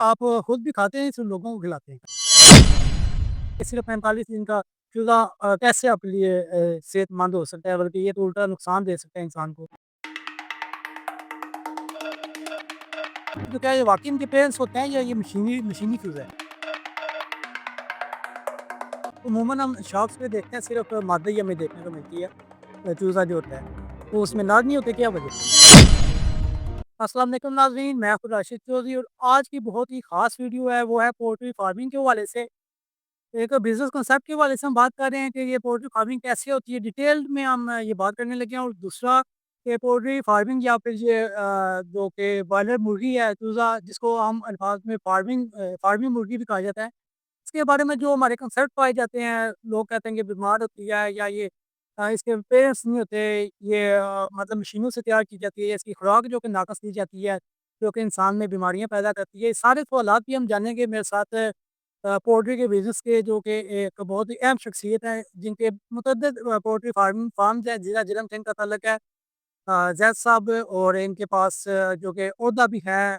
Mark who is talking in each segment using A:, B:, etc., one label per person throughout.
A: आप खुद भी खाते हैं, सिर्फ़ लोगों को खिलाते हैं? सिर्फ़ 45 दिन का चूज़ा कैसे आपके लिए सेहतमंद हो सकता है, बल्कि ये तो उल्टा नुकसान दे सकता है इंसान को। तो क्या ये वाक़ई इनके पेरेंट्स होते हैं या ये मशीनी मशीनी चूज़ा है? अमूमन हम शॉप्स पे देखते हैं सिर्फ़ मादा ही हमें देखने को मिलती है चूज़ा जो होता है। तो उसमें नाज़ नहीं होते क्या वजह? अस्सलाम वालेकुम नाज़रीन, मैं हूँ राशिद चौधरी और आज की बहुत ही ख़ास वीडियो है, वो है पोल्ट्री फार्मिंग के हवाले से। एक बिज़नेस कॉन्सेप्ट के हवाले से हम बात कर रहे हैं कि ये पोल्ट्री फार्मिंग कैसे होती है, डिटेल में हम ये बात करने लगे हैं और दूसरा कि पोल्ट्री फार्मिंग या फिर ये जो कि बॉयलर मुर्गी है, चूज़ा जिसको हम अल्फाज में फार्मिंग मुर्गी भी कहा जाता है। इसके बारे में जो हमारे कंसेप्ट पाए जाते हैं, लोग कहते हैं कि बीमार होती है या ये इसके पेरेंट्स नहीं होते, ये मतलब मशीनों से तैयार की जाती है, इसकी खुराक जो कि नाक़स दी जाती है, जो कि इंसान में बीमारियाँ पैदा करती है। ये सारे सवालात भी हम जानेंगे मेरे साथ पोल्ट्री के बिज़नेस के जो कि एक बहुत ही अहम शख्सियत है, जिनके मुतअद्दिद पोल्ट्री फार्म्स हैं, ज़िला सिंध का ताल्लुक है। ज़ैद साहब और इनके पास जो कि ओहदा भी है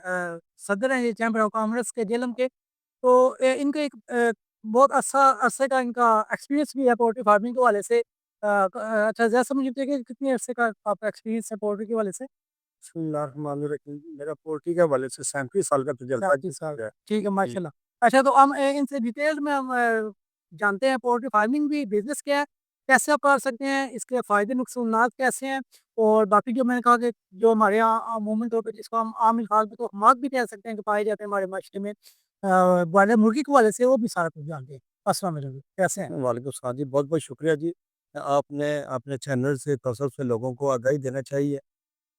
A: सदर हैं ये चैम्बर ऑफ कॉमर्स के जेलम के। तो इनका एक बहुत अरसे का इनका एक्सपीरियंस भी है पोल्ट्री फार्मिंग के हवाले से। अच्छा ज़ैद साहब मुझे बताइए कि कितने अरसे का आपका एक्सपीरियंस है पोल्ट्री के हवाले से?
B: बिस्मिल्लाहिर्रहमानिर्रहीम। मेरा पोल्ट्री के हवाले से 37 साल का तजुर्बा
A: 35 साल,
B: है।
A: ठीक है
B: जी।
A: माशाल्लाह। अच्छा तो हम इनसे डिटेल में हम जानते हैं पोल्ट्री फार्मिंग भी बिज़नेस क्या है? कैसे आप कर सकते हैं? इसके फ़ायदे नुकसानात कैसे हैं? और बाकी जो मैंने कहा कि जो हमारे यहाँ अमूमन तौर पे जिसको हम आम अल्फाज में तोहमात भी कह सकते हैं कि पाए जाते हैं हमारे माशरे में बॉयलर मुर्गी के हवाले से वो भी सारा कुछ जानते हैं। अस्सलाम वालेकुम, कैसे हैं?
B: वालेकुम सलाम जी, बहुत-बहुत शुक्रिया जी। आपने अपने चैनल से तसल्सल से लोगों को आगाही देना चाहिए।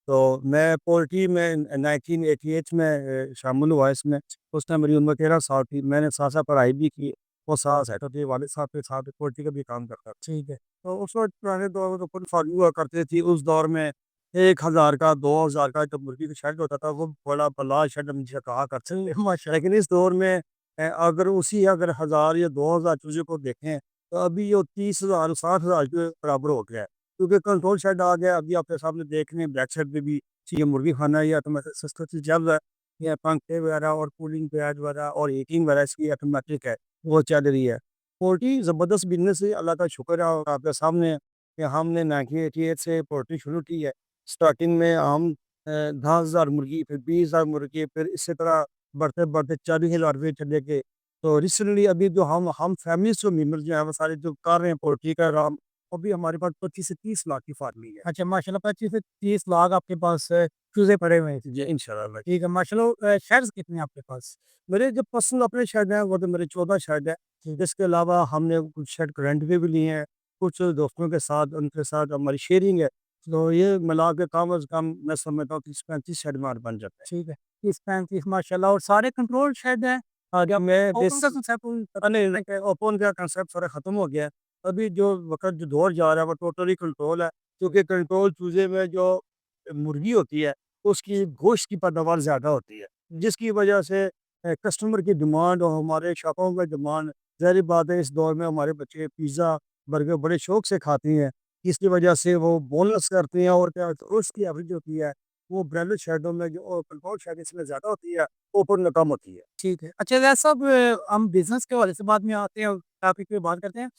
B: तो मैं पोल्ट्री में 1988 में शामिल हुआ इसमें। उस टाइम मेरी उम्र 13 साल थी। मैंने साथ-साथ पढ़ाई भी की। वो साथ सेटल थे, वालिद साहब के साथ पोल्ट्री का भी काम करता था।
A: ठीक है,
B: तो उस वक़्त पुराने दौर में तो फुल फार्मिंग हुआ करते थी। उस दौर में 1000 का, 2000 का जो मुर्गी का शेड होता था, वो बड़ा बला शेड हम जिसे कहा करते थे।
A: माशाल्लाह।
B: लेकिन इस दौर में अगर 1000 या 2000 चूज़े को देखें, तो अभी ये 30,000 60,000 के बराबर हो गया है। क्योंकि कंट्रोल शेड आ गया। अभी आपके सामने देख रहे हैं बैक साइड पे भी ये मुर्गी खाना या ऑटोमेटिक सिस्टम से चल रहा है। ये पंखे वगैरह और कूलिंग पैड वगैरह और हीटिंग वगैरह इसकी ऑटोमेटिक है, वो चल रही है। पोल्ट्री ज़बरदस्त बिज़नेस है, अल्लाह का शुक्र है और आपके सामने है कि हमने 1988 से पोल्ट्री शुरू की है। स्टार्टिंग में हम 10,000 मुर्गी, फिर 20,000 मुर्गी, फिर इसी तरह बढ़ते-बढ़ते 40,000 रुपए चले गए। तो रिसेंटली अभी जो हम फैमिली से मेंबर जो हैं, वो सारे जो कर रहे हैं पोल्ट्री का काम, अभी हमारे पास 25 से 30 लाख की फार्मिंग है।
A: अच्छा माशाल्लाह 25 से 30 लाख आपके पास चूज़े पड़े हुए हैं।
B: जी, इंशाल्लाह।
A: ठीक है माशाल्लाह शेड्स कितने हैं आपके पास?
B: मेरे जो पर्सनल अपने शेड हैं, वो तो मेरे 14 शेड है। इसके अलावा हमने कुछ शेड रेंट पे भी लिए हैं, कुछ दोस्तों के साथ उनके साथ हमारी शेयरिंग है। तो ये मिला के कम अज़ कम मैं समझता हूँ 30-35 शेड हमारे बन जाते हैं।
A: ठीक है, 30-35 माशाल्लाह और सारे कंट्रोल शेड हैं?
B: जब मैं
A: ओपन
B: बेस
A: का कंसेप्ट
B: नहीं, नहीं, ओपन का कांसेप्ट सारा खत्म हो गया है। अभी जो वक़्त जो दौर जा रहा है वो टोटली कंट्रोल है, क्योंकि कंट्रोल चूज़े में जो मुर्गी होती है, उसकी गोश्त की पैदावार ज़्यादा होती है, जिसकी वजह से कस्टमर की डिमांड और हमारे शॉपों में डिमांड, ज़ाहिर बात है इस दौर में हमारे बच्चे पिज़्ज़ा, बर्गर बड़े शौक से खाते हैं। इसकी वजह से वो बोनलेस करते हैं और क्या होता है उसकी एवरेज होती है, वो ब्रांडेड शेडों में जो कंट्रोल शेड इसमें ज़्यादा होती है, ओपन में कम होती है।
A: ठीक है। अच्छा वैसे सब हम बिज़नेस के हवाले से बाद में आते हैं, टॉपिक पे बात करते हैं।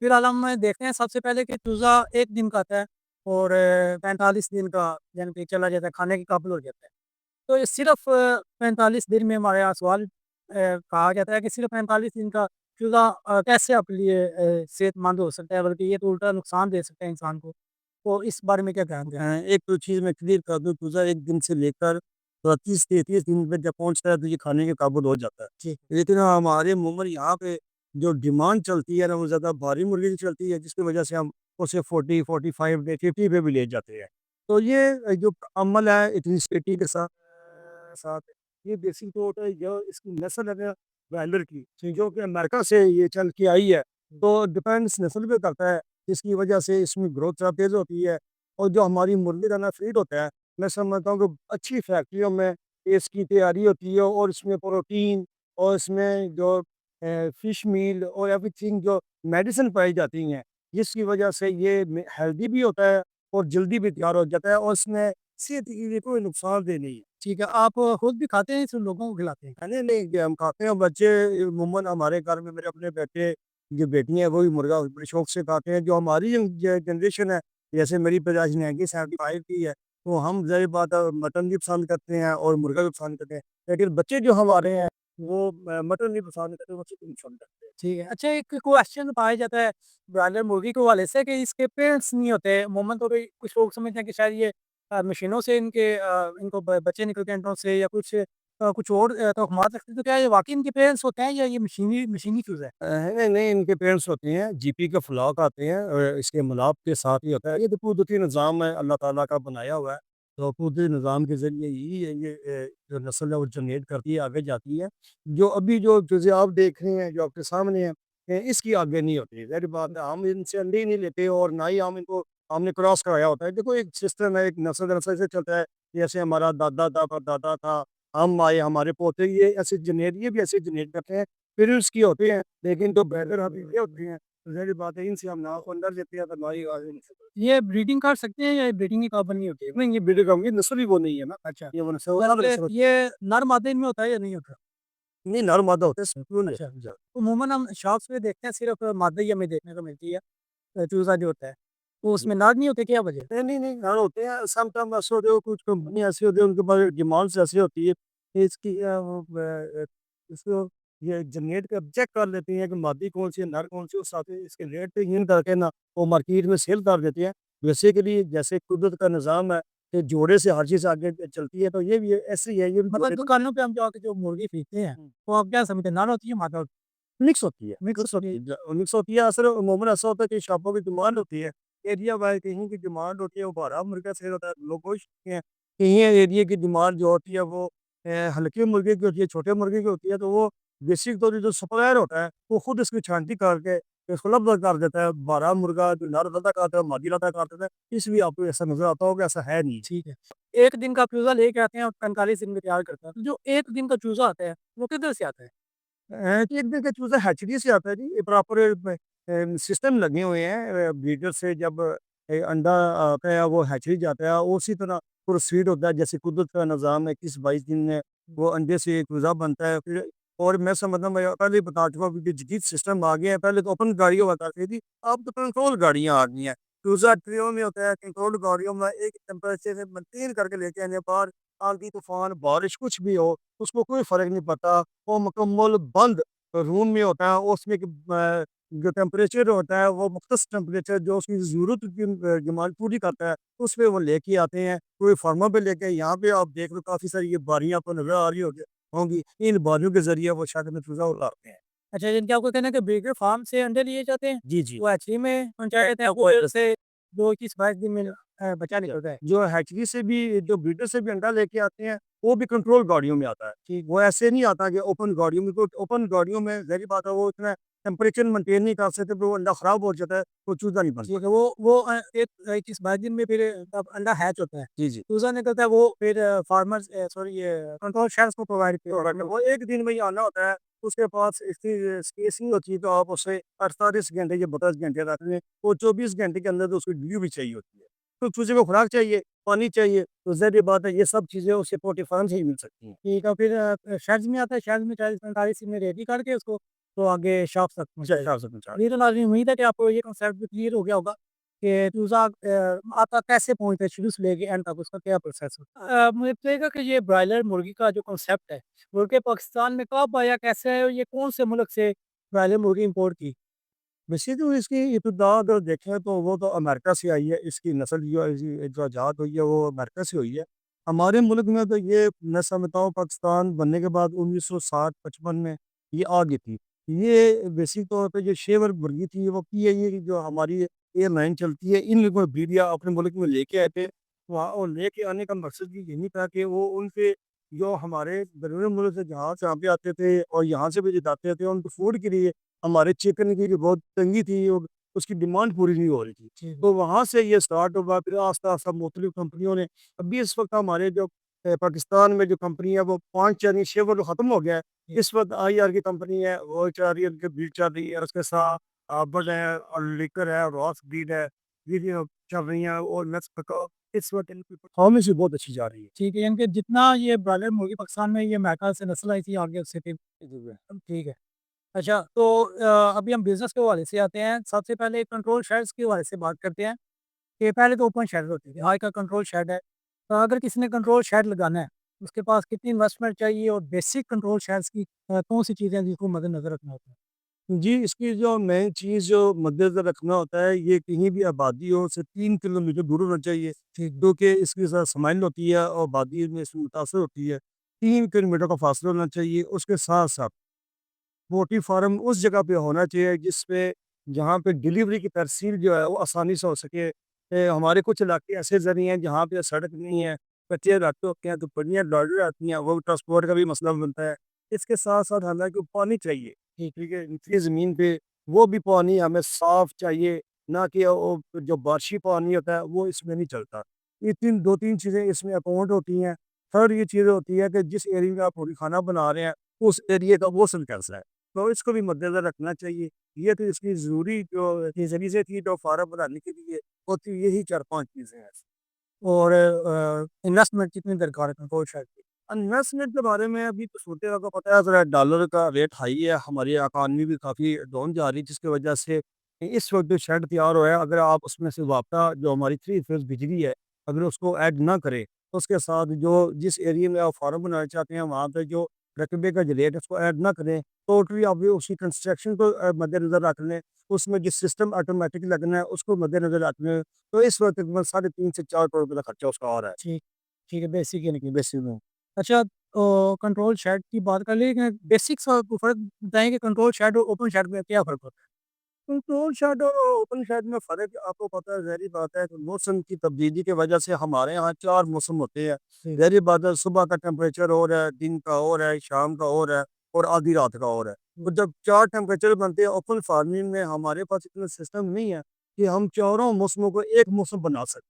A: फिलहाल हम देखते हैं सबसे पहले कि चूज़ा 1 दिन का आता है और 45 दिन का यानी कि चला जाता है, खाने के काबिल हो जाता है। तो ये सिर्फ़ 45 दिन में हमारे यहाँ सवाल कहा जाता है कि सिर्फ़ 45 दिन का चूज़ा कैसे आपके लिए सेहतमंद हो सकता है, बल्कि ये तो उल्टा नुकसान दे सकता है इंसान को। तो इस बारे में क्या कहेंगे आप?
B: एक तो चीज़ मैं क्लियर कर दूँ, पिज़्ज़ा 1 दिन से लेकर 32-33 दिन पे जब पहुँचता है तो ये खाने के काबिल हो जाता है।
A: जी,
B: लेकिन हमारे अमूमन यहाँ पे जो डिमांड चलती है ना, वो ज़्यादा भारी मुर्गी की चलती है, जिसकी वजह से हम उसे 40, 45 डे, 50 पे भी ले जाते हैं। तो ये जो अमल है इतनी स्पीडी के साथ ये देसी तौर पे जो इसकी नस्ल है ना ब्रायलर की, जो कि अमेरिका से ये चल के आई है, तो डिपेंड्स नस्ल पे करता है, जिसकी वजह से इसमें ग्रोथ ज़्यादा तेज़ होती है। और जो हमारी मुर्गी दाना फीड होता है, मैं समझता हूँ कि अच्छी फैक्ट्रियों में इसकी तैयारी होती है और इसमें प्रोटीन और इसमें जो फिश मील और एवरीथिंग जो मेडिसिन पाई जाती हैं, जिसकी वजह से ये हेल्दी भी होता है और जल्दी भी तैयार हो जाता है और इसमें सेहत के लिए कोई नुकसानदेह नहीं है।
A: ठीक है, आप खुद भी खाते हैं, सिर्फ़ लोगों को खिलाते हैं?
B: नहीं, नहीं, कि हम खाते हैं बच्चे अमूमन हमारे घर में मेरे अपने बेटे, जो बेटियाँ हैं वो भी मुर्गा बड़े शौक से खाते हैं। जो हमारी जनरेशन है, जैसे मेरी पैदाइश 1975 की है, तो हम ज़ाहिर बात है मटन भी पसंद करते हैं और मुर्गा भी पसंद करते हैं। लेकिन बच्चे जो हमारे हैं वो मटन नहीं पसंद करते, वो चिकन पसंद करते हैं।
A: ठीक है। अच्छा, एक क्वेश्चन पाया जाता है ब्रॉयलर मुर्गी के हवाले से कि इसके पेरेंट्स नहीं होते। अमूमन तो कोई कुछ लोग समझते हैं कि शायद ये मशीनों से इनको बच्चे निकलते हैं अंडों से या कुछ और तोहमात रखते हैं। तो क्या ये वाक़ई इनके पेरेंट्स होते हैं या ये मशीनी मशीनी चीज़ है?
B: नहीं, नहीं, इनके पेरेंट्स होते हैं, जीपी के फ्लॉक आते हैं इसके मिलाप के साथ ही होता है। ये तो कुदरती निज़ाम है, अल्लाह ताला का बनाया हुआ है। तो कुदरती निज़ाम के ज़रिए ही ये जो नस्ल है वो जनरेट करती है, आगे जाती है। जो अभी जो चीज़ें आप देख रहे हैं, जो आपके सामने है, इसकी आगे नहीं होती। ज़ाहिर बात है, हम इनसे अंडे ही नहीं लेते और ना ही हम इनको हमने क्रॉस कराया होता है। देखो एक सिस्टम है, एक नस्ल दर नस्ल से चलता है। जैसे हमारा दादा था, परदादा था, हम आए, हमारे पोते, ये ऐसे ये भी ऐसे जनरेट करते हैं। पेरेंट्स की होती हैं, लेकिन जो बेहतर हकीकतें होती हैं, तो ज़ाहिर बात है इनसे हम नाक अंदर लेते हैं तो हमारी आगे नहीं सकती।
A: ये ब्रीडिंग कर सकते हैं या ब्रीडिंग की काबिल नहीं होती है?
B: नहीं, ये ब्रीडर होंगे, नस्ल ही वो नहीं है ना,
A: अच्छा,
B: ये वो नस्ल वो अलग
A: वैसे
B: नस्ल होती
A: ये नर मादे इनमें होता है या नहीं होता?
B: है। नहीं, नर मादा होते हैं, सुकून है।
A: अच्छा, अमूमन हम शॉप्स पे देखते हैं सिर्फ़ मादा ही हमें देखने को मिलती है। चूज़ा जो होता है, तो
B: जी।
A: उसमें नर नहीं होते, क्या वजह?
B: नहीं, नहीं, नहीं, नर होते हैं, समटाइम ऐसे होते हैं, कुछ कंपनी ऐसी होती है, उनके पास डिमांड्स ऐसी होती है कि इसकी इसको ये जनरेट कर चेक कर लेते हैं कि मादी कौन-सी है, नर कौन-सी है, उस हिसाब से इसके रेट इन करके ना वो मार्केट में सेल कर देते हैं। बेसिकली जैसे कुदरत का निज़ाम है कि जोड़े से हर चीज़ आगे चलती है, तो ये भी ऐसे ही है, ये भी
A: मतलब
B: जोड़े
A: दुकानों पे हम जाके जो मुर्गी खरीदते हैं,
B: हुँ।
A: वो आप क्या समझते हैं, नर होती है, मादा होती
B: मिक्स होती है,
A: है? मिक्स
B: मिक्स
A: होती है।
B: होती है, मिक्स होती है। असल अमूमन ऐसा होता है कि शॉपों की डिमांड होती है, एरिया वाइज़ कहीं की डिमांड होती है, वो बड़ा मुर्गा सेल होता है, लोग खुश होते हैं। कहीं एरिया की डिमांड जो होती है वो हल्के मुर्गे की होती है, छोटे मुर्गे की होती है, तो वो बेसिक तौर पे जो सप्लायर होता है, वो खुद इसकी छांटी करके इसको उपलब्ध कर देता है। बड़ा मुर्गा जो नर लदा करता है, मादी लदा कर देता है, इसलिए आपको ऐसा नज़र आता होगा, ऐसा है नहीं।
A: ठीक है। 1 दिन का चूज़ा लेके आते हैं और 45 दिन में तैयार करते हैं। तो जो 1 दिन का चूज़ा आता है, वो किधर से आता है?
B: कि एक दिन का चूज़ा हैचरी से आता है जी, ये प्रॉपर सिस्टम लगे हुए हैं ब्रीडर से जब अंडा आता है वो हैचरी जाता है, उसी तरह प्रोसीड होता है जैसे कुदरत का निज़ाम है, 21-22 दिन में वो अंडे से चूज़ा बनता है फिर। और मैं समझता हूँ, मैं पहले ही बता चुका हूँ कि जदीद सिस्टम आ गया है, पहले तो ओपन गाड़ी हुआ करती थी, अब तो कंट्रोल गाड़ियाँ आ गई हैं। चूज़ा ट्रेयों में होता है, कंट्रोल गाड़ियों में एक टेम्परेचर से मेंटेन करके लेके आने बाहर, आंधी तूफान बारिश कुछ भी हो, उसको कोई फ़र्क नहीं पड़ता। वो मुकम्मल बंद रूम में होता है, उसमें जो टेम्परेचर होता है वो मुख्तस टेम्परेचर जो उसकी ज़रूरत की डिमांड पूरी करता है, उस पे वो लेके आते हैं। पूरे फार्मों पे लेके यहाँ पे आप देख लो काफ़ी सारी ये बारियाँ आपको नज़र आ रही होंगी, इन बारियों के ज़रिए वो शायद में चूज़ा उड़ाते हैं।
A: अच्छा, जिनका आपको कहना है कि ब्रीडर फार्म से अंडे लिए जाते हैं,
B: जी, जी।
A: वो हैचरी में पहुँचाए जाते हैं, वो से जो 21-22 दिन में बच्चा
B: ज
A: निकलता है।
B: जो हैचरी से भी जो ब्रीडर से भी अंडा लेके आते हैं, वो भी कंट्रोल गाड़ियों में आता है।
A: ठीक
B: वो ऐसे नहीं आता कि ओपन गाड़ियों में, तो ओपन गाड़ियों में ज़ाहिर बात है वो इतना टेम्परेचर मेंटेन नहीं कर सकते, फिर वो अंडा खराब हो जाता है, वो चूज़ा नहीं बन
A: ठीक
B: पाता।
A: है, वो 21-22 दिन में फिर तब अंडा हैच होता है।
B: जी, जी।
A: चूज़ा निकलता है, वो फिर फार्मर्स सॉरी ये कंट्रोल शेल्स को प्रोवाइड किया
B: तो
A: जाता है।
B: वो 1 दिन में ही आना होता है, उसके पास इसकी स्पेसिंग होती है, तो आप उसे 48 घंटे या 32 घंटे रख लें, वो 24 घंटे के अंदर तो उसको डिलीवरी चाहिए होती है। तो चूज़े को खुराक चाहिए, पानी चाहिए, तो ज़ाहिर-सी बात है ये सब चीज़ें उसे पोल्ट्री फार्म से ही मिल सकती हैं।
A: ठीक है, फिर शेड्स में आता है, शेड्स में 40-45 दिन में रेडी करके उसको तो आगे शॉप्स तक
B: अच्छा,
A: पहुँचाया
B: हिसाब
A: जाता
B: से पहुँचा
A: है। ये तो लाज़मी उम्मीद है कि आपको ये कॉन्सेप्ट भी क्लियर हो गया होगा कि चूज़ा आपका कैसे पहुँचता है शुरू से लेके एंड तक, उसका क्या प्रोसेस होता है। मुझे बताइएगा कि ये ब्रॉयलर मुर्गी का जो कॉन्सेप्ट है, मुर्गे पाकिस्तान में कब आया, कैसे आया और ये कौन से मुल्क से ब्रॉयलर मुर्गी इम्पोर्ट की?
B: वैसे तो इसकी इब्तिदा अगर देखें तो वो तो अमेरिका से आई है, इसकी नस्ल जो इजाद हुई है वो अमेरिका से हुई है। हमारे मुल्क में तो ये मैं समझता हूँ पाकिस्तान बनने के बाद 1960-55 में ये आ गई थी। ये बेसिक तौर पे जो शेवर मुर्गी थी वो की है, ये जो हमारी एयरलाइन चलती है, इन लोगों मीडिया अपने मुल्क में लेके आए थे। वहाँ और लेके आने का मकसद भी यही था कि वो उनके जो हमारे बैरून मुल्क से जहाज़ यहाँ पे आते थे और यहाँ से भी जो जाते थे उनको फूड के लिए हमारे चिकन की जो बहुत तंगी थी और उसकी डिमांड पूरी नहीं हो रही थी।
A: ठीक है।
B: तो वहाँ से ये स्टार्ट हुआ, फिर आस्ता-आस्ता मुख्तलिफ कंपनियों ने अभी इस वक़्त हमारे जो पाकिस्तान में जो कंपनी है वो 5 चल रही, 6 वो तो ख़त्म हो गया है।
A: जी।
B: इस वक़्त आईआर की कंपनी है, वो चल रही है, उनकी ब्रीड चल रही है, उसके साथ बड है और लिकर है, रॉस ब्रीड है, ये चल रही हैं और नेक्स्ट इस वक्त परफॉर्मेंस भी बहुत अच्छी जा रही है।
A: ठीक है, यानी कि जितना ये ब्रॉयलर मुर्गी पाकिस्तान में ये अमेरिका से नस्ल आई थी आगे उससे फिर ठीक है। अच्छा तो अभी हम बिज़नेस के हवाले से आते हैं। सबसे पहले कंट्रोल शेड्स के हवाले से बात करते हैं कि पहले तो ओपन शेड होते थे, आज का कंट्रोल शेड है। तो अगर किसी ने कंट्रोल शेड लगाना है, उसके पास कितनी इन्वेस्टमेंट चाहिए और बेसिक कंट्रोल शेड्स की कौन-सी चीज़ें हैं जिनको मद्देनज़र रखना होता है?
B: जी, इसकी जो मेन चीज़ जो मद्देनज़र रखना होता है, ये कहीं भी आबादी हो से 3 किलोमीटर दूर होना चाहिए, ठीक, क्योंकि इसके साथ स्माइल होती है और आबादी में इसमें मुतासर होती है। 3 किलोमीटर का फासला होना चाहिए, उसके साथ-साथ पोल्ट्री फार्म उस जगह पे होना चाहिए जिस पे जहाँ पे डिलीवरी की तरसील जो है वो आसानी से हो सके। हमारे कुछ इलाके ऐसे ज़रूरी हैं जहाँ पे सड़क नहीं है, कच्चे रास्ते होते हैं तो बढ़िया लॉरी आती हैं, वो ट्रांसपोर्ट का भी मसला बनता है। इसके साथ-साथ हालाँकि पानी चाहिए, ठीक है, निचली ज़मीन पे वो भी पानी हमें साफ़ चाहिए, ना कि वो जो बारिशी पानी होता है वो इसमें नहीं चलता। ये 2-3 चीज़ें इसमें अकाउंट होती हैं। थर्ड ये चीज़ होती है कि जिस एरिया में आप पोल्ट्री खाना बना रहे हैं, उस एरिया का मौसम कैसा है? तो इसको भी मद्देनज़र रखना चाहिए। ये तो इसकी ज़रूरी जो चीज़ें थी जो फार्म बनाने के लिए होती यही 4-5 चीज़ें हैं।
A: और इन्वेस्टमेंट कितनी दरकार है कंट्रोल शेड की?
B: इन्वेस्टमेंट के बारे में अभी तो सूरत हाल का पता है, ज़रा डॉलर का रेट हाई है, हमारी इकॉनमी भी काफ़ी डाउन जा रही है जिसकी वजह से इस वक्त जो शेड तैयार हुआ है, अगर आप उसमें से वापता जो हमारी 3 फेज़ बिजली है, अगर उसको ऐड ना करें, तो उसके साथ जो जिस एरिया में आप फार्म बनाना चाहते हैं वहाँ पे जो रकबे का जो रेट है उसको ऐड ना करें, टोटली आप ये उसी कंस्ट्रक्शन को मद्देनज़र रख लें, उसमें जो सिस्टम ऑटोमेटिक लगना है उसको मद्देनज़र रख लें, तो इस वक्त तकरीबन 3.5 से 4 करोड़ रुपए का खर्चा उसका आ रहा है।
A: ठीक, ठीक है, बेसिक यानी कि।
B: बेसिक में।
A: अच्छा कंट्रोल शेड की बात कर लें, बेसिक सा फ़र्क बताएँ कि कंट्रोल शेड और ओपन शेड में क्या फ़र्क होता है?
B: कंट्रोल शेड और ओपन शेड में फ़र्क आपको पता है, ज़ाहिर-सी बात है कि मौसम की तब्दीली की वजह से हमारे यहाँ 4 मौसम होते हैं।
A: जी।
B: ज़ाहिर-सी बात है सुबह का टेम्परेचर और है, दिन का और है, शाम का और है और आधी रात का और है।
A: हुँ,
B: तो जब 4 टेम्परेचर बनते हैं ओपन फार्मिंग में हमारे पास इतना सिस्टम नहीं है कि हम चारों मौसमों को एक मौसम बना सकें।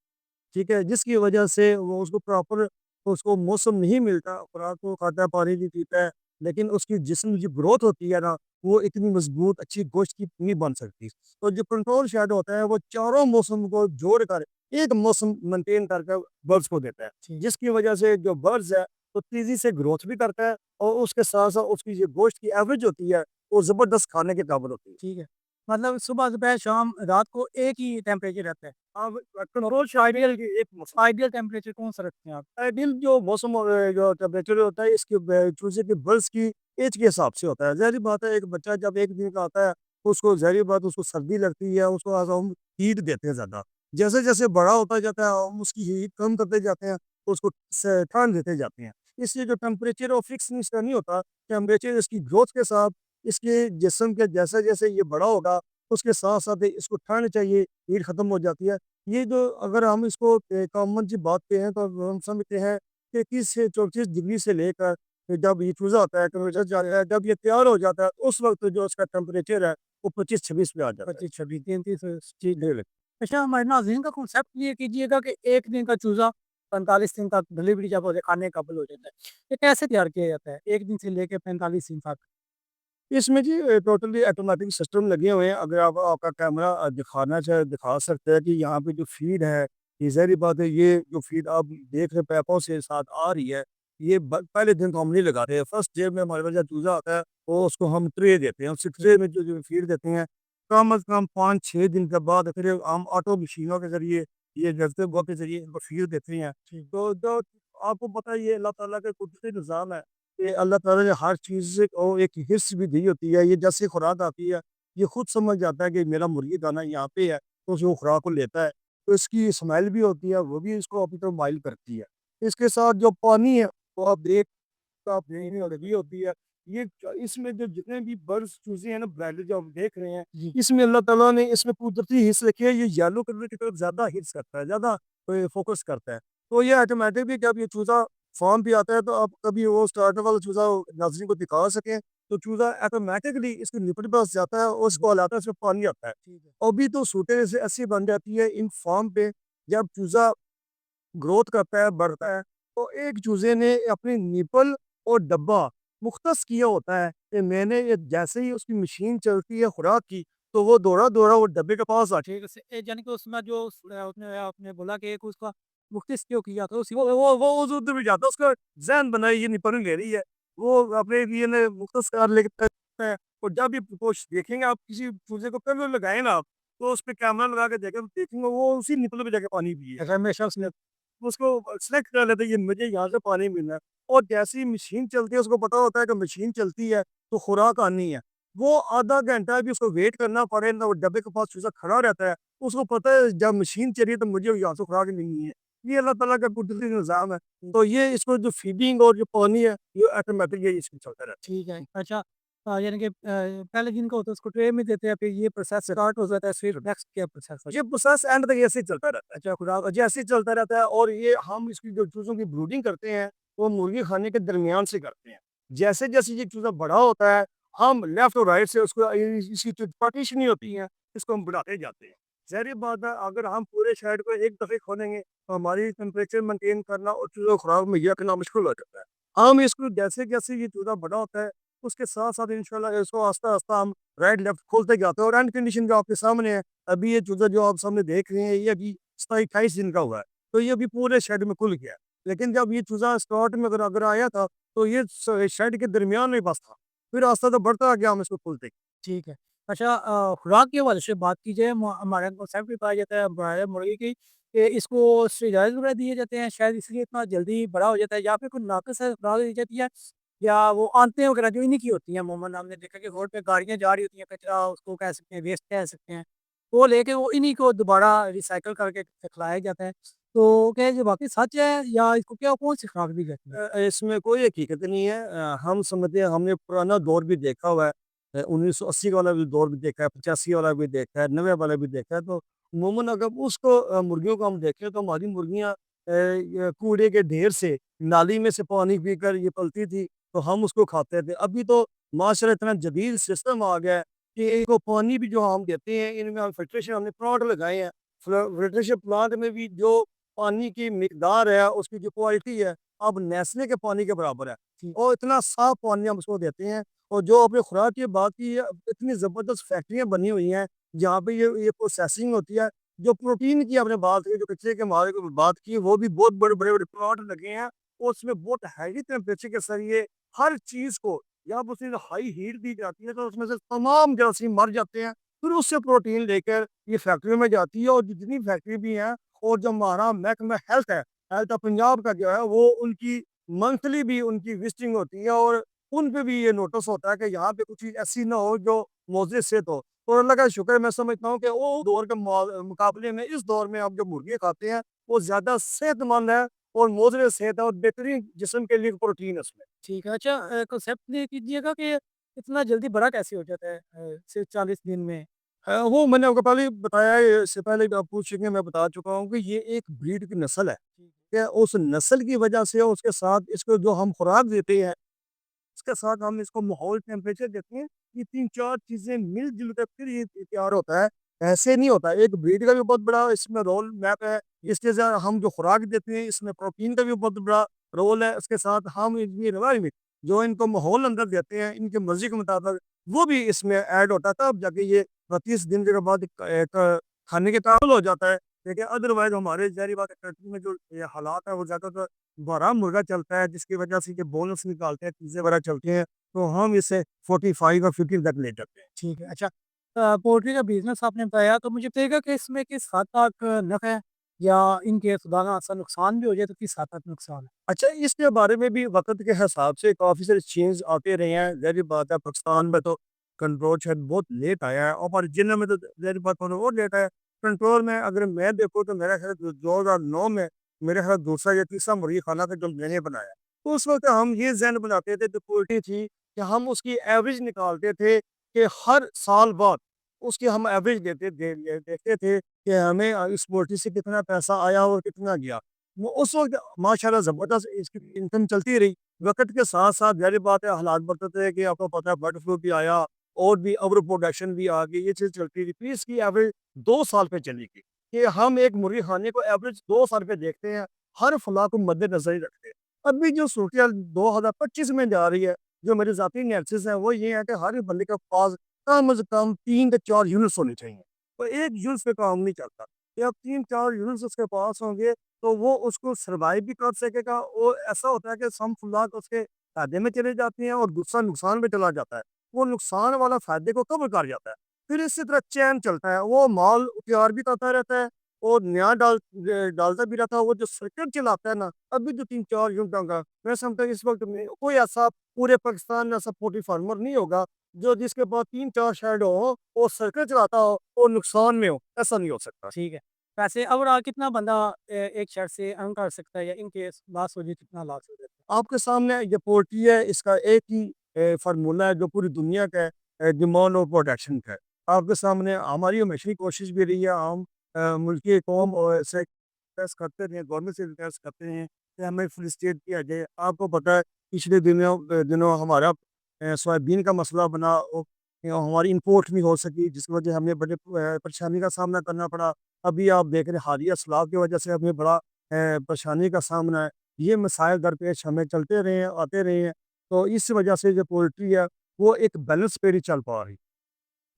B: ठीक है? जिसकी वजह से वो उसको प्रॉपर उसको मौसम नहीं मिलता, खुराक वो खाता है, पानी भी पीता है, लेकिन उसकी जिस्म की ग्रोथ होती है ना, वो इतनी मज़बूत अच्छी गोश्त की नहीं बन सकती। तो जो कंट्रोल शेड होता है, वो चारों मौसम को जोड़कर एक मौसम मेंटेन करके बर्ड्स को देता है,
A: ठीक,
B: जिसकी वजह से जो बर्ड्स है, वो तेज़ी से ग्रोथ भी करता है और उसके साथ-साथ उसकी जो गोश्त की एवरेज होती है, वो ज़बरदस्त खाने के काबिल होती है।
A: ठीक है। मतलब सुबह, दोपहर, शाम, रात को एक ही टेम्परेचर रहता है।
B: अब
A: तो
B: कंट्रोल शेड
A: आइडियल
B: की एक मौसम
A: आइडियल टेम्परेचर कौन-सा रखते हैं आप?
B: आइडियल जो मौसम जो टेम्परेचर होता है इसके चूज़े के बर्ड्स की एज के हिसाब से होता है। ज़ाहिर-सी बात है एक बच्चा जब 1 दिन का आता है, उसको ज़ाहिर-सी बात उसको सर्दी लगती है, उसको हम हीट देते हैं ज़्यादा। जैसे-जैसे बड़ा होता जाता है हम उसकी हीट कम करते जाते हैं, तो उसको ठंड देते जाते हैं। इसलिए जो टेम्परेचर है वो फिक्स इसका नहीं होता, टेम्परेचर इसकी ग्रोथ के साथ, इसके जिस्म के जैसे-जैसे ये बड़ा होगा, उसके साथ-साथ इसको ठंड चाहिए, हीट खत्म हो जाती है। ये जो अगर हम इसको कॉमन सी बात पे हैं तो हम समझते हैं कि 21 से 34 डिग्री से लेकर जब ये चूज़ा होता है टेम्परेचर जाता है, जब ये तैयार हो जाता है उस वक़्त जो उसका टेम्परेचर है वो 25-26 पे आ जाता है।
A: 25, 26, 33 ठीक है।
B: जी,
A: अच्छा हमारे नाज़रीन का कॉन्सेप्ट क्लियर कीजिएगा कि 1 दिन का चूज़ा 45 दिन तक डिलीवरी जब हो जाए खाने के काबिल हो जाता है। ये कैसे तैयार किया जाता है? 1 दिन से लेके 45 दिन तक?
B: इसमें जी टोटली ऑटोमेटिक सिस्टम लगे हुए हैं। अगर आप आपका कैमरा दिखाना चाहे दिखा सकते हैं कि यहाँ पे जो फ़ीड है, ये ज़ाहिर-सी बात है ये जो फ़ीड आप देख रहे हैं पैपों से साथ आ रही है, ये पहले दिन तो हम नहीं लगाते हैं। फर्स्ट डे में हमारे पास जब चूज़ा आता है, वो उसको हम ट्रे देते हैं। उस ट्रे में जो फ़ीड देते हैं, कम से कम 5-6 दिन के बाद फिर हम ऑटो मशीनों के ज़रिए, ये जज़्बे बो के ज़रिए इनको फ़ीड देते हैं।
A: ठीक,
B: तो जो आपको पता है ये अल्लाह ताला का कुदरती निज़ाम है। ये अल्लाह ताला ने हर चीज़ को एक हिस्स भी दी होती है, ये जैसे खुराक आती है, ये खुद समझ जाता है कि मेरा मुर्गी दाना यहाँ पे है, तो उस वो खुराक को लेता है। तो इसकी स्मेल भी होती है, वो भी इसको अपनी तरफ माइल करती है। इसके साथ जो पानी है, वो आप देख रहे हो लगी होती है। ये इसमें जो जितने भी बर्ड्स चूज़े हैं ना ब्रायलर जो आप देख रहे हैं,
A: जी,
B: इसमें अल्लाह ताला ने इसमें कुदरती हिस्स रखे हैं, ये येलो कलर की तरफ ज़्यादा हिट्स करता है, ज़्यादा फ़ोकस करता है। तो ये ऑटोमैटिक भी जब ये चूज़ा फ़ार्म पे आता है तो आप कभी वो स्टार्टर वाला चूज़ा नाज़रीन को दिखा सकें, तो चूज़ा ऑटोमैटिकली इसके निपट पास जाता है और उसको हिलाता है, उसमें पानी आता है।
A: ठीक है।
B: अभी तो सूटें ऐसे ऐसी बन जाती है इन फ़ार्म पे, जब चूज़ा ग्रोथ करता है, बढ़ता है, तो एक चूज़े ने अपनी निपल और डब्बा मुख्तस किया होता है कि मैंने ये जैसे ही उसकी मशीन चलती है खुराक की, तो वो दौड़ा-दौड़ा वो डब्बे के पास आ
A: ठीक है, यानी कि उसमें जो उसने आपने बोला कि एक उसका मुख्तस क्यों किया तो उसी
B: वो उस उधर भी जाता है, उसका ज़हन बनाई ये नहीं पढ़ ले रही है। वो अपने लिए ने मुख्तस कार लेके है और जब भी कोशिश देखेंगे आप किसी चूज़े को कभी लगाएँ ना आप, तो उसपे कैमरा लगा के देखें, तो देखेंगे वो उसी निपल पे जाके पानी पिए।
A: हमेशा उसने
B: उसको सेलेक्ट कर लेते हैं ये मुझे यहाँ से पानी मिलना है और जैसे ही मशीन चलती है उसको पता होता है कि मशीन चलती है तो खुराक आनी है। वो आधा घंटा भी उसको वेट करना पड़े ना वो डब्बे के पास चूज़ा खड़ा रहता है। उसको पता है जब मशीन चली है तो मुझे यहाँ से खुराक मिलनी है। ये अल्लाह ताला का कुदरती निज़ाम है। तो ये इसको जो फीडिंग और जो पानी है ये ऑटोमेटिक ये इसमें चलता रहता है।
A: ठीक है। अच्छा यानी कि पहले जिनका होता है उसको ट्रे में देते हैं, फिर ये प्रोसेस स्टार्ट हो जाता है, फिर नेक्स्ट क्या प्रोसेस है?
B: ये प्रोसेस एंड तक ऐसे ही चलता रहता है।
A: अच्छा खुराक
B: जैसे ही चलता रहता है और ये हम इसकी जो चूज़ों की ब्रूडिंग करते हैं, वो मुर्गी खाने के दरमियान से करते हैं। जैसे-जैसे ये चूज़ा बड़ा होता है, हम लेफ्ट और राइट से उसको इसकी जो पार्टीशनिंग होती है, इसको हम बढ़ाते जाते हैं। ज़ाहिर-सी बात है अगर हम पूरे शेड को एक दफ़े खोलेंगे, तो हमारी टेम्परेचर मेंटेन करना और चूज़ों को खुराक मुहैया करना मुश्किल हो जाता है। हम इसको जैसे-जैसे ये चूज़ा बड़ा होता है, उसके साथ-साथ इंशाल्लाह इसको आहिस्ता-आहिस्ता हम राइट लेफ्ट खोलते जाते हैं और एंड कंडीशन जो आपके सामने है, अभी ये चूज़ा जो आप सामने देख रहे हैं, ये अभी 27-28 दिन का हुआ है। तो ये अभी पूरे शेड में खुल गया है। लेकिन जब ये चूज़ा स्टार्ट में अगर अगर आया था, तो ये शेड के दरमियान में बस था। फिर आहिस्ता-आहिस्ता बढ़ता गया हम इसको खोलते।
A: ठीक है। अच्छा खुराक के हवाले से बात की जाए हमारे यहाँ कॉन्सेप्ट भी पाया जाता है ब्रॉयलर मुर्गी की कि इसको स्टेरॉइड्स वगैरह दिए जाते हैं, शायद इसलिए इतना जल्दी बड़ा हो जाता है या फिर कोई नाक़िस है खुराक दी जाती है या वो आंतें वगैरह जो इन्हीं की होती हैं अमूमन हमने देखा कि रोड पे गाड़ियाँ जा रही होती हैं, कचरा उसको कह सकते हैं, वेस्ट कह सकते हैं। वो लेके वो इन्हीं को दोबारा रिसाइकिल करके खिलाया जाता है। तो क्या ये वाक़ई सच है या इसको क्या कौन-सी खुराक दी जाती है?
B: इसमें कोई हकीकत नहीं है। हम समझते हैं हमने पुराना दौर भी देखा हुआ है। 1980 वाला भी दौर भी देखा है, 85 वाला भी देखा है, 90 वाला भी देखा है। तो अमूमन अगर उसको मुर्गियों को हम देखें तो हमारी मुर्गियाँ ये कूड़े के ढेर से, नाली में से पानी पीकर ये पलती थी, तो हम उसको खाते थे। अभी तो माशाल्लाह इतना जदीद सिस्टम आ गया है कि इनको पानी भी जो हम देते हैं, इनमें हम फ़िल्ट्रेशन हमने प्लांट लगाए हैं। फ़िल्ट्रेशन प्लांट में भी जो पानी की मिकदार है, उसकी जो क्वालिटी है, अब नेस्ले के पानी के बराबर है और इतना साफ पानी हम उसको देते हैं और जो आपने खुराक की बात की है, इतनी ज़बरदस्त फैक्ट्रियाँ बनी हुई हैं, जहाँ पे ये प्रोसेसिंग होती है। जो प्रोटीन की आपने बात की, जो कचरे के मारे की बात की, वो भी बहुत बड़े-बड़े प्लांट लगे हैं और उसमें बहुत हाई टेम्परेचर के ज़रिए हर चीज़ को जब उसमें हाई हीट दी जाती है, तो उसमें से तमाम जरासीम मर जाते हैं। फिर उससे प्रोटीन लेकर ये फैक्ट्रियों में जाती है और जितनी फैक्ट्री भी हैं और जो हमारा महकमा हेल्थ है, हेल्थ ऑफ पंजाब का जो है वो उनकी मंथली भी उनकी विजिटिंग होती है और उन पे भी ये नोटिस होता है कि यहाँ पे कुछ चीज़ ऐसी ना हो जो मुज़र सेहत हो। और अल्लाह का शुक्र है मैं समझता हूँ कि वो दौर के मुकाबले में इस दौर में हम जो मुर्गियाँ खाते हैं, वो ज़्यादा सेहतमंद है और मुज़र सेहत है और बेहतरीन जिस्म के लिए प्रोटीन है उसमें।
A: ठीक है। अच्छा कॉन्सेप्ट ये कीजिएगा कि इतना जल्दी बड़ा कैसे हो जाता है सिर्फ़ 40 दिन में?
B: वो मैंने आपको पहले ही बताया है, इससे पहले भी आप पूछेंगे मैं बता चुका हूँ कि ये एक ब्रीड की नस्ल है।
A: ठीक है।
B: कि उस नस्ल की वजह से उसके साथ इसको जो हम खुराक देते हैं, इसके साथ हम इसको माहौल टेम्परेचर देते हैं, ये 3-4 चीज़ें मिल-जुल कर फिर ये तैयार होता है। ऐसे नहीं होता, एक ब्रीड का भी बहुत बड़ा इसमें रोल मैप है। इसके साथ हम जो खुराक देते हैं, इसमें प्रोटीन का भी बहुत बड़ा रोल है। उसके साथ हम इनकी एनवायरनमेंट जो इनको माहौल अंदर देते हैं, इनके मर्ज़ी के मुताबिक, वो भी इसमें ऐड होता है, तब जाके ये 30 दिन के बाद एक खाने के काबिल हो जाता है। देखिए अदरवाइज़ हमारे ज़ाहिर बात है कंट्री में जो ये हालात है, वो ज़्यादातर बड़ा मुर्गा चलता है, जिसकी वजह से ये बोनस निकालते हैं, चीज़ें वगैरह चलती हैं, तो हम इसे 45 और 50 तक ले जाते हैं।
A: ठीक है। अच्छा पोल्ट्री का बिज़नेस आपने बताया तो मुझे बताइएगा कि इसमें किस हद तक नफ़ा है या इन केस खुदा ना खास्ता नुकसान भी हो जाए तो किस हद तक नुकसान है?
B: अच्छा, इसके बारे में भी वक़्त के हिसाब से काफ़ी सारे चेंज आते रहे हैं। ज़ाहिर बात है पाकिस्तान में तो कंट्रोल शायद बहुत लेट आया है और हमारे जिले में तो ज़ाहिर बात है और लेट आया है। कंट्रोल में अगर मैं देखूँ तो मेरा ख़्याल 2009 में मेरे ख़्याल दूसरा या तीसरा मुर्गी खाना था जो मैंने बनाया। तो उस वक़्त हम ये ज़हन बनाते थे जो पोल्ट्री थी कि हम उसकी एवरेज निकालते थे कि हर साल बाद उसकी हम एवरेज देखते थे कि हमें इस पोल्ट्री से कितना पैसा आया और कितना गया। वो उस वक़्त माशाल्लाह ज़बरदस्त इसकी इनकम चलती रही। वक़्त के साथ-साथ ज़ाहिर बात है हालात बदलते हैं कि आपको पता है बर्ड फ्लू भी आया और भी ओवर प्रोडक्शन भी आ गई, ये चीज़ चलती रही। फिर इसकी एवरेज 2 साल पे चलेगी कि हम एक मुर्गी खाने को एवरेज 2 साल पे देखते हैं, हर फलाह को मद्देनज़र ही रखते हैं। अभी जो सूरत-ए-हाल 2025 में जा रही है, जो मेरी ज़ाती एनालिसिस है, वो ये है कि हर बंदे के पास कम से कम 3 से 4 यूनिट्स होने चाहिए। तो एक यूनिट्स पे काम नहीं चलता। जब 3-4 यूनिट्स उसके पास होंगे तो वो उसको सर्वाइव भी कर सकेगा। और ऐसा होता है कि सम फुल्लाक उसके फ़ायदे में चले जाते हैं और दूसरा नुकसान में चला जाता है। वो नुकसान वाला फ़ायदे को कवर कर जाता है। फिर इसी तरह चैन चलता है, वो माल तैयार भी करता रहता है और नया डालता भी रहता है। वो जो सर्किट चलाता है ना, अभी जो 3-4 यूनिटों का, मैं समझता हूँ इस वक़्त में कोई ऐसा पूरे पाकिस्तान में ऐसा पोल्ट्री फार्मर नहीं होगा, जो जिसके पास 3-4 शेड हो और सर्किट चलाता हो और नुकसान में हो, ऐसा नहीं हो सकता।
A: ठीक है। वैसे ओवरऑल कितना बंदा एक शर्ट से अर्न कर सकता है या इन केस लॉस हो जाए कितना लॉस हो जाता है?
B: आपके सामने ये पोल्ट्री है, इसका एक ही फ़ॉर्मूला है जो पूरी दुनिया का है, डिमांड और प्रोडक्शन का है। आपके सामने हमारी हमेशा ही कोशिश भी रही है, हम मुल्की कौम से रिक्वेस्ट करते रहे, गवर्नमेंट से रिक्वेस्ट करते हैं कि हमें फ्री स्टेट किया जाए। आपको पता है पिछले दिनों हमारा सोयाबीन का मसला बना, हमारी इंपोर्ट नहीं हो सकी, जिसकी वजह से हमें बड़े परेशानी का सामना करना पड़ा। अभी आप देख रहे हैं हालिया सैलाब की वजह से हमें बड़ा परेशानी का सामना है। ये मसाइल दरपेश हमें चलते रहे हैं, आते रहे हैं। तो इस वजह से जो पोल्ट्री है, वो एक बैलेंस पे नहीं चल पा रही।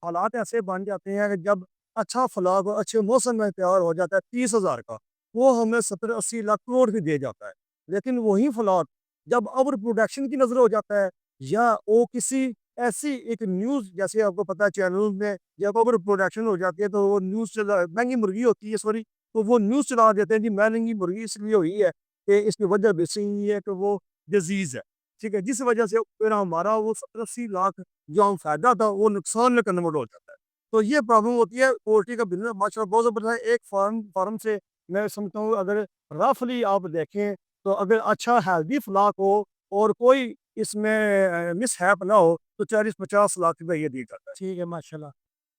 B: हालात ऐसे बन जाते हैं कि जब अच्छा फलाग अच्छे मौसम में तैयार हो जाता है 30,000 का, वो हमें 70-80 लाख करोड़ भी दे जाता है। लेकिन वही फलाग जब ओवर प्रोडक्शन की नज़र हो जाता है, या वो किसी ऐसी एक न्यूज़, जैसे आपको पता है चैनल में जब ओवर प्रोडक्शन हो जाती है, तो वो न्यूज़ चला महँगी मुर्गी होती है, सॉरी, तो वो न्यूज़ चला देते हैं जी महँगी मुर्गी इसलिए हुई है कि इसकी वजह बेसिक ये है कि वो डिज़ीज़ है। ठीक है? जिस वजह से फिर हमारा वो 70-80 लाख जो हम फ़ायदा था, वो नुकसान में कन्वर्ट हो जाता है। तो ये प्रॉब्लम होती है पोल्ट्री का बिज़नेस माशाल्लाह बहुत ज़बरदस्त है। एक फार्म फार्म से मैं समझता हूँ अगर रफ़ली आप देखें, तो अगर अच्छा हेल्दी फ्लॉक हो और कोई इसमें मिसहैप ना हो, तो 40-50 लाख रुपए ये डील करता है।
A: ठीक है, माशाल्लाह।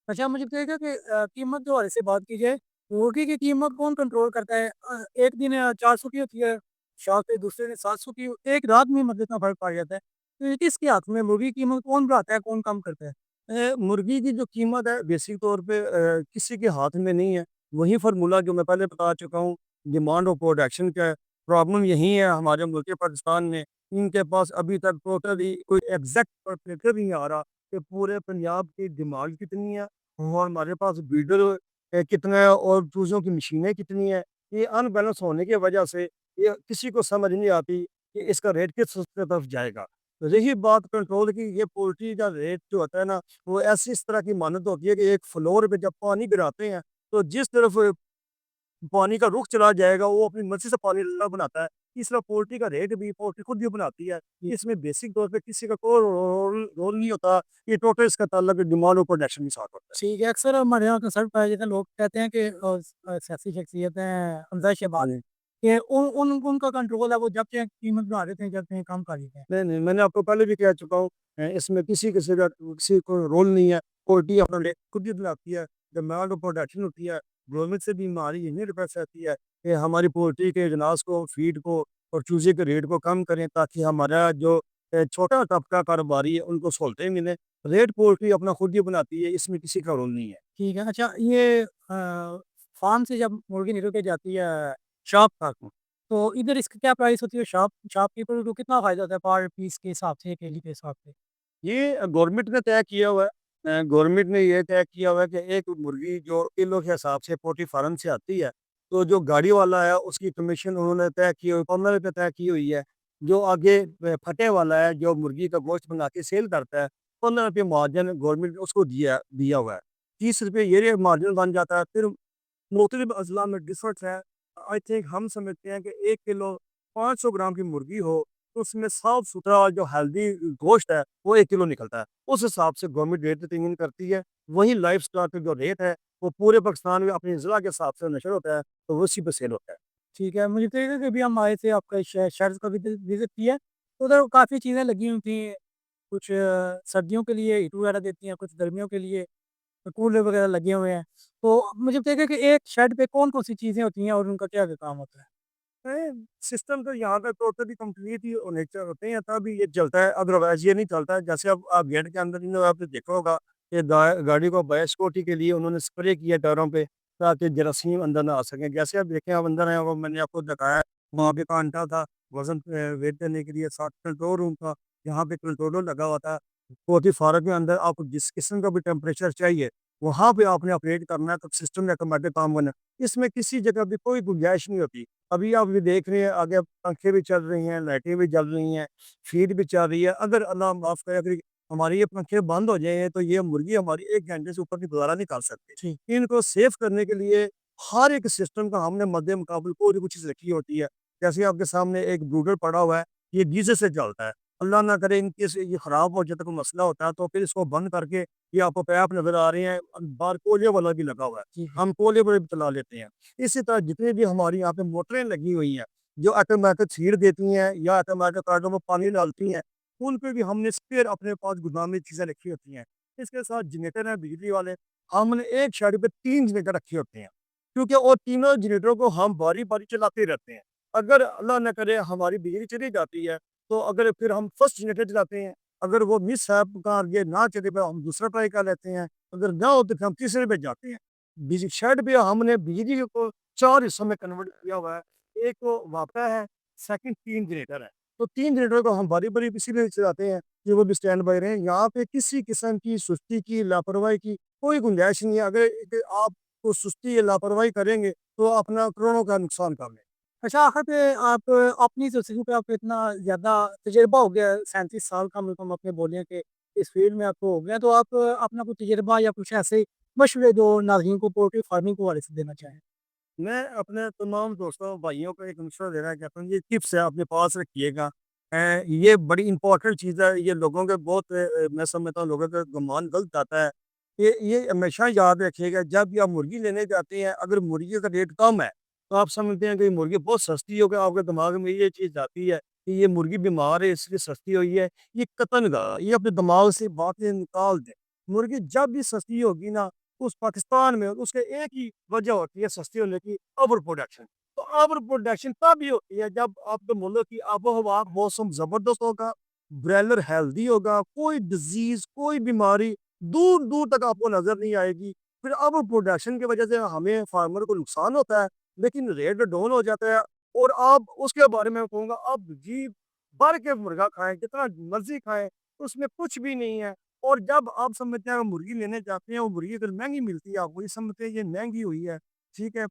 A: अच्छा मुझे बताइएगा कि कीमत के हवाले से बात की जाए, मुर्गी की कीमत कौन कंट्रोल करता है? एक दिन 400 की होती है, शॉप पे दूसरे दिन 700 की, एक रात में मतलब इतना फ़र्क पड़ जाता है। तो ये किसके हाथ में मुर्गी की कीमत कौन बढ़ाता है, कौन कम करता है?
B: मुर्गी की जो कीमत है बेसिक तौर पे किसी के हाथ में नहीं है। वही फ़ॉर्मूला जो मैं पहले बता चुका हूँ, डिमांड और प्रोडक्शन का है। प्रॉब्लम यही है हमारे मुल्क पाकिस्तान में, इनके पास अभी तक टोटली कोई एग्ज़ैक्ट फिगर नहीं आ रहा कि पूरे पंजाब की डिमांड कितनी है और हमारे पास ब्रीडर कितना है और चूज़ों की मशीनें कितनी है। ये अनबैलेंस होने की वजह से ये किसी को समझ नहीं आती कि इसका रेट किस तरफ जाएगा। रही बात कंट्रोल की, ये पोल्ट्री का रेट जो होता है ना, वो ऐसी इस तरह की मान्यता होती है कि एक फ्लोर पे जब पानी गिराते हैं, तो जिस तरफ पानी का रुख चला जाएगा, वो अपनी मर्ज़ी से पानी अल्लाह बनाता है। इस तरह पोल्ट्री का रेट भी पोल्ट्री खुद ही बनाती है। इसमें बेसिक तौर पे किसी का कोई रोल रोल नहीं होता। ये टोटल इसका ताल्लुक डिमांड और प्रोडक्शन के साथ होता है।
A: ठीक है, अक्सर हमारे यहाँ कंसर्न पाया जाता है, लोग कहते हैं कि सियासी शख्सियतें हैं, हमज़ा
B: हाँ
A: शहबाज,
B: जी।
A: कि उन उन उनका कंट्रोल है, वो जब चाहे कीमत बढ़ा देते हैं, जब चाहे कम कर देते हैं।
B: नहीं, नहीं, मैंने आपको पहले भी कह चुका हूँ, इसमें किसी को रोल नहीं है। पोल्ट्री अपना रेट खुद ही बनाती है। डिमांड और प्रोडक्शन होती है। गवर्नमेंट से भी हमारी यही रिक्वेस्ट रहती है कि हमारी पोल्ट्री के अजनास को, फीड को और चूजे के रेट को कम करें, ताकि हमारा जो छोटा तबका कारोबारी है, उनको सहूलतें मिलें। रेट पोल्ट्री अपना खुद ही बनाती है, इसमें किसी का रोल नहीं है।
A: ठीक है, अच्छा ये फार्म से जब मुर्गी निकल के जाती है शॉप तक, तो इधर इसकी क्या प्राइस होती है? शॉपकीपर को कितना फ़ायदा होता है पर पीस के हिसाब से, केजी के हिसाब से?
B: ये गवर्नमेंट ने तय किया हुआ है। गवर्नमेंट ने ये तय किया हुआ है कि एक मुर्गी जो किलो के हिसाब से पोल्ट्री फार्म से आती है, तो जो गाड़ी वाला है उसकी कमीशन उन्होंने तय की हुई, 15 रुपए तय की हुई है। जो आगे फटे वाला है, जो मुर्गी का गोश्त बना के सेल करता है, 15 रुपए मार्जिन गवर्नमेंट ने उसको दिया दिया हुआ है। 30 रुपए ये मार्जिन बन जाता है। फिर मुख्तलिफ अज़ला में डिफरेंस है। आई थिंक हम समझते हैं कि 1 किलो 500 ग्राम की मुर्गी हो, तो उसमें साफ-सुथरा जो हेल्दी गोश्त है, वो 1 किलो निकलता है। उस हिसाब से गवर्नमेंट रेट तयीन करती है। वहीं लाइवस्टॉक का जो रेट है, वो पूरे पाकिस्तान में अपने ज़िला के हिसाब से नशर होता है, तो उसी पे सेल होता है।
A: ठीक है, मुझे तो ये कि अभी हम आए थे, आपका शहर का भी विज़िट किया, तो उधर काफ़ी चीज़ें लगी हुई थी, कुछ सर्दियों के लिए हीटर वगैरह देती हैं, कुछ गर्मियों के लिए कूलर वगैरह लगे हुए हैं। तो मुझे बताइए कि एक शेड पे कौन-कौन सी चीज़ें होती हैं और उनका क्या-क्या काम होता है?
B: सिस्टम तो यहाँ पे टोटली कंप्लीट ही नेचर होते हैं, तभी ये चलता है, अदरवाइज़ ये नहीं चलता है। जैसे अब आप गेट के अंदर ही ना आपने देखा होगा कि गाड़ी को बायोसिक्योरिटी के लिए उन्होंने स्प्रे किया टायरों पे, ताकि जरासीम अंदर ना आ सकें। जैसे आप देखें, आप अंदर आए, वो मैंने आपको दिखाया, वहाँ पे कांटा था, वज़न वेट करने के लिए, साथ कंट्रोल रूम था, यहाँ पे कंट्रोलर लगा हुआ था। पोल्ट्री फार्म के अंदर आपको जिस किस्म का भी टेम्परेचर चाहिए, वहाँ पे आपने ऑपरेट करना है, तो सिस्टम ऑटोमेटिक काम करना है। इसमें किसी जगह भी कोई गुंजाइश नहीं होती। अभी आप ये देख रहे हैं, आगे पंखे भी चल रही हैं, लाइटें भी जल रही हैं, फीड भी चल रही है। अगर अल्लाह माफ़ करे, अगर हमारे ये पंखे बंद हो जाएँ, तो ये मुर्गी हमारी 1 घंटे से ऊपर की गुज़ारा नहीं कर सकती।
A: ठीक।
B: इनको सेव करने के लिए हर एक सिस्टम का हमने मद्दे-मुकाबल पूरी कुछ चीज़ रखी होती है। जैसे आपके सामने एक ब्रूडर पड़ा हुआ है, ये गीज़र से चलता है। अल्लाह ना करे इन केस ये ख़राब हो जाए, तो कोई मसला होता है, तो फिर इसको बंद करके ये आपको पैप नज़र आ रहे हैं, बाहर कोयले वाला भी लगा हुआ है।
A: जी, जी।
B: हम कोयले पे भी चला लेते हैं। इसी तरह जितनी भी हमारी यहाँ पे मोटरें लगी हुई हैं, जो ऑटोमेटिक फीड देती हैं या ऑटोमेटिक कार्डों में पानी डालती हैं, उन पे भी हमने स्पेयर अपने पास गोदाम में चीज़ें रखी होती हैं। इसके साथ जनरेटर हैं बिजली वाले, हमने एक शेड पे 3 जनरेटर रखे होते हैं, क्योंकि वो तीनों जनरेटरों को हम बारी-बारी चलाते रहते हैं। अगर अल्लाह ना करे हमारी बिजली चली जाती है, तो अगर फिर हम फर्स्ट जनरेटर चलाते हैं, अगर वो मिसहैप का ये ना चले पे हम दूसरा ट्राई कर लेते हैं, अगर ना हो तो फिर हम तीसरे पे जाते हैं। शेड पे हमने बिजली को 4 हिस्सों में कन्वर्ट किया हुआ है। एक तो वापा है, सेकंड 3 जनरेटर है। तो 3 जनरेटर को हम बारी-बारी इसीलिए चलाते हैं कि वो भी स्टैंड बाय रहें। यहाँ पे किसी किस्म की सुस्ती की, लापरवाही की कोई गुंजाइश नहीं है। अगर आप को सुस्ती या लापरवाही करेंगे, तो अपना करोड़ों का नुकसान कर लें।
A: अच्छा, आखिर पे आप अपनी ज़िंदगी पे आपको इतना ज़्यादा तजुर्बा हो गया है, 37 साल का मतलब अपने बोलें कि इस फ़ील्ड में आपको हो गया, तो आप अपना कोई तजुर्बा या कुछ ऐसे मशवरे जो नाज़रीन को पोल्ट्री फार्मिंग के हवाले से देना चाहें?
B: मैं अपने तमाम दोस्तों, भाइयों को एक मशवरा देना चाहता हूँ, ये टिप्स है अपने पास रखिएगा। ये बड़ी इम्पोर्टेंट चीज़ है, ये लोगों के बहुत मैं समझता हूँ लोगों का गुमान गलत आता है। ये हमेशा याद रखिएगा, जब भी आप मुर्गी लेने जाते हैं, अगर मुर्गी का रेट कम है, तो आप समझते हैं कि ये मुर्गी बहुत सस्ती हो गई, आपके दिमाग में ये चीज़ आती है कि ये मुर्गी बीमार है इसलिए सस्ती हुई है। ये कतन का, ये अपने दिमाग से बातें निकाल दें। मुर्गी जब भी सस्ती होगी ना, उस पाकिस्तान में उसके एक ही वजह होती है सस्ती होने की, ओवर प्रोडक्शन। तो ओवर प्रोडक्शन तभी होती है जब आपके मुल्क की आबो-हवा, मौसम ज़बरदस्त होगा, ब्रॉयलर हेल्दी होगा, कोई डिज़ीज़, कोई बीमारी दूर-दूर तक आपको नज़र नहीं आएगी। फिर ओवर प्रोडक्शन की वजह से हमें फार्मर को नुकसान होता है, लेकिन रेट डाउन हो जाता है। और आप उसके बारे में कहूँगा, आप जी भर के मुर्गा खाएँ, जितना मर्ज़ी खाएँ, उसमें कुछ भी नहीं है। और जब आप समझते हैं मुर्गी लेने जाते हैं, वो मुर्गी अगर महँगी मिलती है, आपको ये समझते हैं ये महँगी हुई है, ठीक है?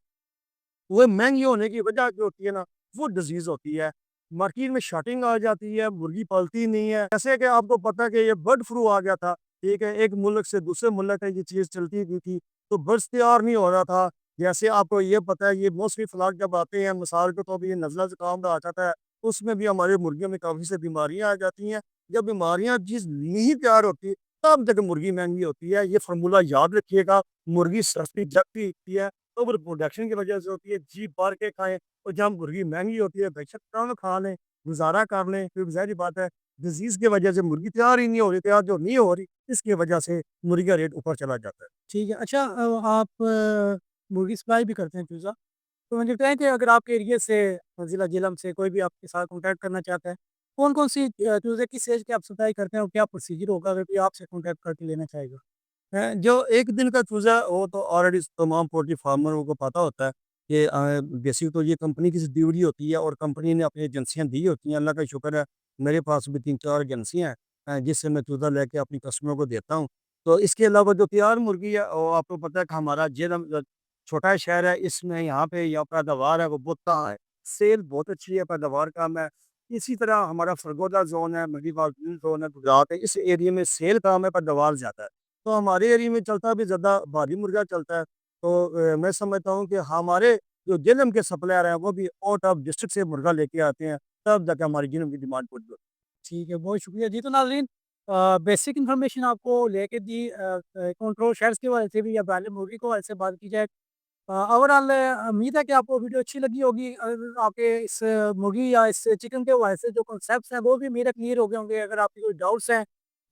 B: वो महँगी होने की वजह जो होती है ना, वो डिज़ीज़ होती है। मार्केट में शॉर्टिंग आ जाती है, मुर्गी पलती नहीं है। जैसे कि आपको पता है कि ये बर्ड फ्लू आ गया था, ठीक है? एक मुल्क से दूसरे मुल्क तक ये चीज़ चलती भी थी, तो बर्ड्स तैयार नहीं हो रहा था। जैसे आपको ये पता है, ये मौसमी फ्लड जब आते हैं, मिसाल के तौर पे ये नज़ला ज़ुकाम का आ जाता है, उसमें भी हमारे मुर्गियों में काफ़ी सी बीमारियाँ आ जाती हैं। जब बीमारियाँ चीज़ नहीं तैयार होती, तब जाके मुर्गी महँगी होती है। ये फ़ॉर्मूला याद रखिएगा, मुर्गी सस्ती जब भी होती है, ओवर प्रोडक्शन की वजह से होती है, जी भर के खाएँ। और जब मुर्गी महँगी होती है, बेशक कम खा लें, गुज़ारा कर लें, क्योंकि ज़ाहिर-सी बात है, डिज़ीज़ की वजह से मुर्गी तैयार ही नहीं हो रही, तैयार जो नहीं हो रही, इसकी वजह से मुर्गी का रेट ऊपर चला जाता है।
A: ठीक है। अच्छा, आप मुर्गी सप्लाई भी करते हैं चूज़ा? तो मुझे बताएँ कि अगर आपके एरिया से ज़िला जेहलम से कोई भी आपके साथ कॉन्टैक्ट करना चाहता है, कौन-कौन सी चूज़े किस एज के आप सप्लाई करते हैं और क्या प्रोसीजर होगा अगर कोई आपसे कॉन्टैक्ट करके लेना चाहेगा?
B: जो 1 दिन का चूज़ा है, वो तो ऑलरेडी तमाम पोल्ट्री फार्मरों को पता होता है कि बेसिक तो ये कंपनी की ड्यूटी होती है और कंपनी ने अपनी एजेंसियाँ दी होती हैं। अल्लाह का शुक्र है, मेरे पास भी 3-4 एजेंसियाँ हैं, जिससे मैं चूज़ा लेके अपनी कस्टमरों को देता हूँ। तो इसके अलावा जो तैयार मुर्गी है, वो आपको पता है कि हमारा जेहलम छोटा शहर है, इसमें यहाँ पे या पैदावार है वो बहुत कहाँ है। सेल बहुत अच्छी है, पैदावार कम है। इसी तरह हमारा सरगोदा ज़ोन है, महीवाल ज़ोन है, गुजरात है, इस एरिया में सेल कम है, पैदावार ज़्यादा है। तो हमारे एरिया में चलता भी ज़्यादा भारी मुर्गा चलता है। तो मैं समझता हूँ कि हमारे जो जेहलम के सप्लायर हैं, वो भी आउट ऑफ डिस्ट्रिक्ट से मुर्गा लेके आते हैं, तब जाके हमारी जेहलम की डिमांड पूरी होती
A: ठीक है, बहुत शुक्रिया। जी, तो नाज़रीन, बेसिक इन्फॉर्मेशन आपको लेके दी, कंट्रोल शेल्स के हवाले से भी या ब्रायलर मुर्गी के हवाले से बात की जाए। ओवरऑल उम्मीद है कि आपको वीडियो अच्छी लगी होगी। आपके इस मुर्गी या इस चिकन के हवाले से जो कॉन्सेप्ट्स हैं, वो भी उम्मीद है क्लियर हो गए होंगे। अगर आपके कोई डाउट्स हैं,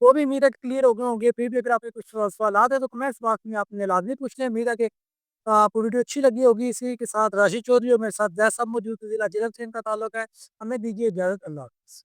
A: वो भी उम्मीद है क्लियर हो गए होंगे। फिर भी अगर आपके कुछ सवालात हैं, तो कमेंट्स बॉक्स में आपने लाज़मी पूछने हैं। उम्मीद है कि आपको वीडियो अच्छी लगी होगी। इसी के साथ राशिद चौधरी और मेरे साथ ज़ैद साहब मौजूद थे, जिला जेलम से इनका ताल्लुक है। हमें दीजिए इजाज़त। अल्लाह हाफ़िज़।